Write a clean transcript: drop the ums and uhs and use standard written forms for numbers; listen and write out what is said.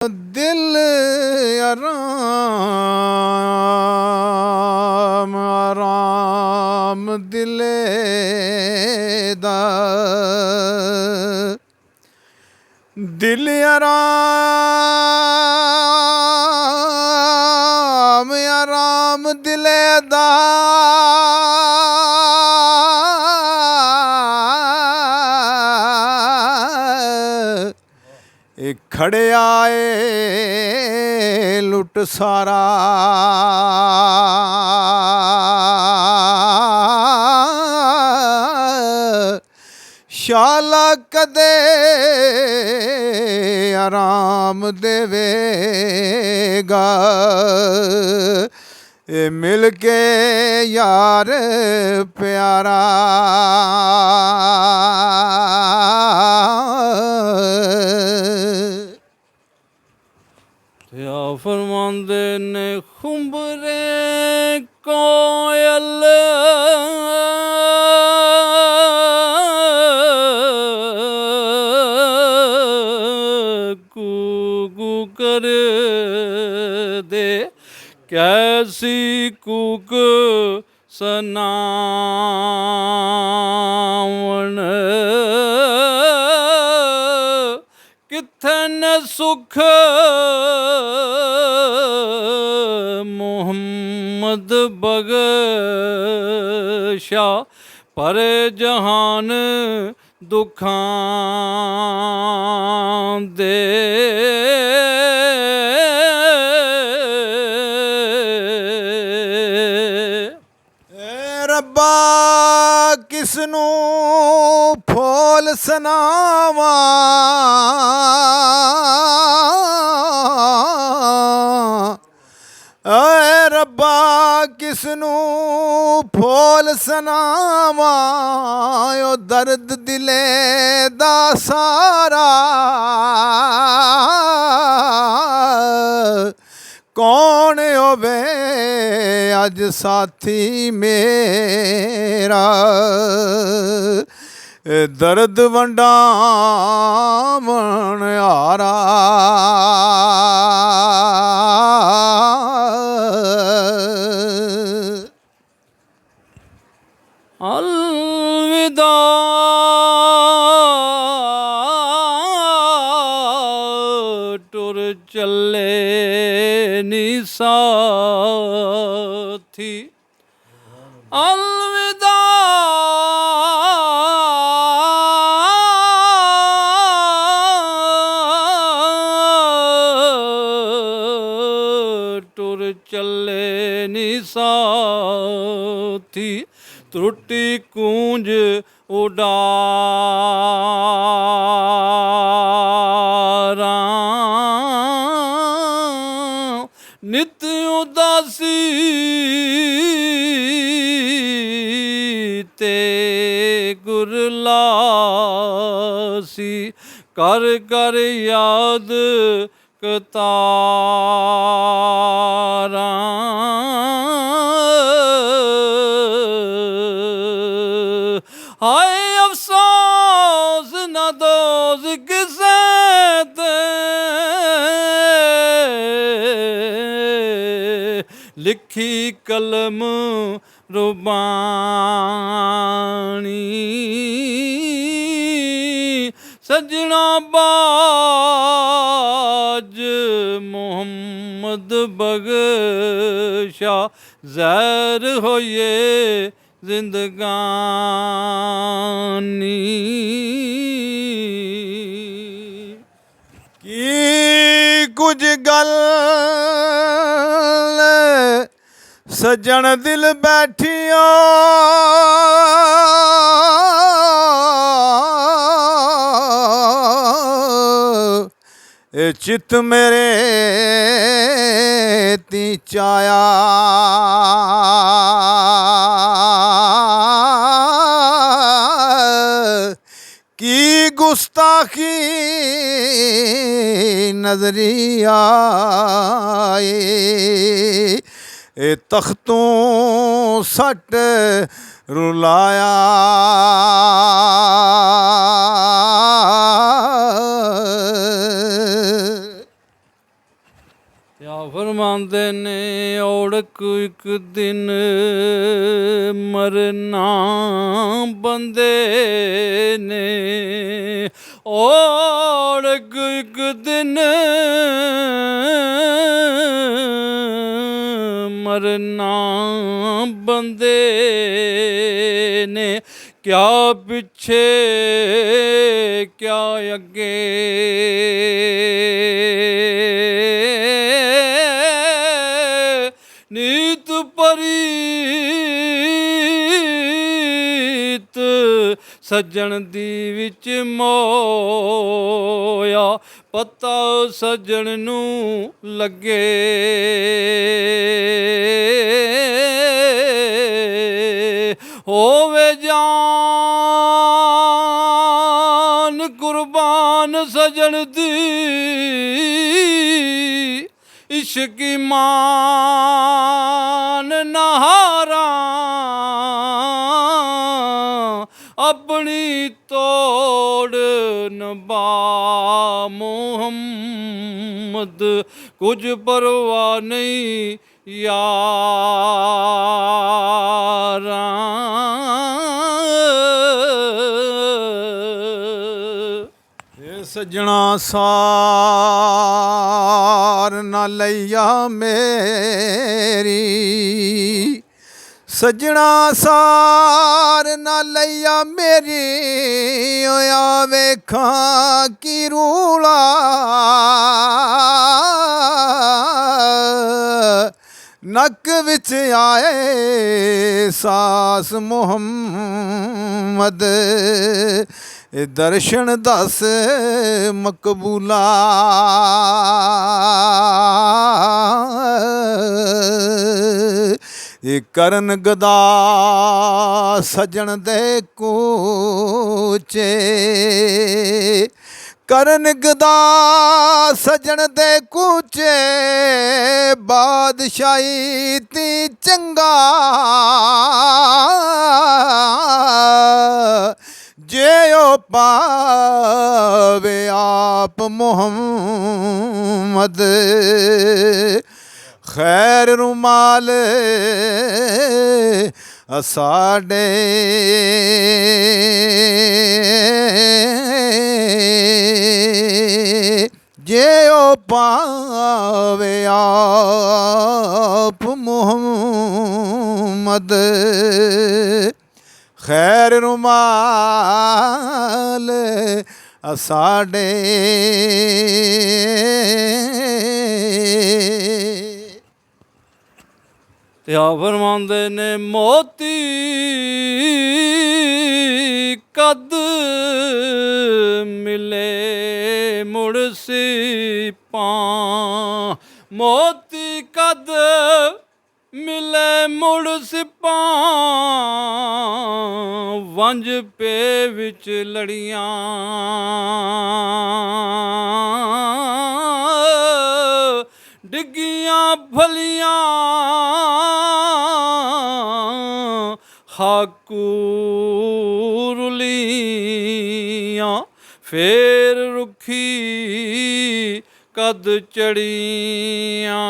दिल आराम आराम दिले दा दिल आराम आराम दिले दा खड़े आए लुट सारा शाला कदे आराम देवेगा ये मिल के यार प्यारा फरमांदे ने खुंबरे कोयल कूकू कर दे कैसी कूक सनावन किथे न सुख मोहम्मद बख्शा परे जहान दुखां दे रब्बा किसनू फूल सनावा ऐ रब्बा किसनू फूल सनावा ओ दर्द दिले दा सारा कौन होवे अज साथी मेरा दर्द वंडावन हारा अलविदा टुर चले नी साथी अलविदा टुर चले नी साथी त्रुटि कूंज उडारा नित उदासी ते गुरलासी कर कर याद कतारा हाय अफसोस न दोज किसे ते लिखी कलम रुबानी सजना बाज मोहम्मद बख्शा ज़हर होइए जिंदगानी की कुछ गल सजन दिल बैठियो चित मेरे ती चाया की गुस्ताखी नजरिया ए तख्तों सट रुलाया या फरमाते ने औड़क एक दिन मरना बंदे ने, औड़क एक दिन मरना बंदे ने, क्या पिछे क्या अगे नीत परीत सज्जन दी विच मोया, पता सज्जन नू लगे होवे जान कुर्बान सजन दी, इश्क ईमान नहारा अपनी तोड़ नबा मोहम्मद, कुछ परवाह नहीं यारा। सजना सार ना लैया मेरी, सजना सार ना लैया मेरी, ओया वेखा की रूला नक विच आए सास मुहम्मद, दर्शन दस मकबूला। करन गदा सजन दे कूचे, करन गदा सजन दे कूचे, बादशाही ती चंगा जे ओ पावे आप मुहम्मद, खैर रुमाल साडे जे ओ पावे आप मुहम्मद, खैर रुमाल साडे। ते आ फरमांदे ने मोती कद मिले मुड़ सिपां, मोती कद मिले मुड़ सिपां, वंज पे विच लड़ियां डिगियां फलियां, हाकूरुलियां फेर रुखी कद चढ़ियां।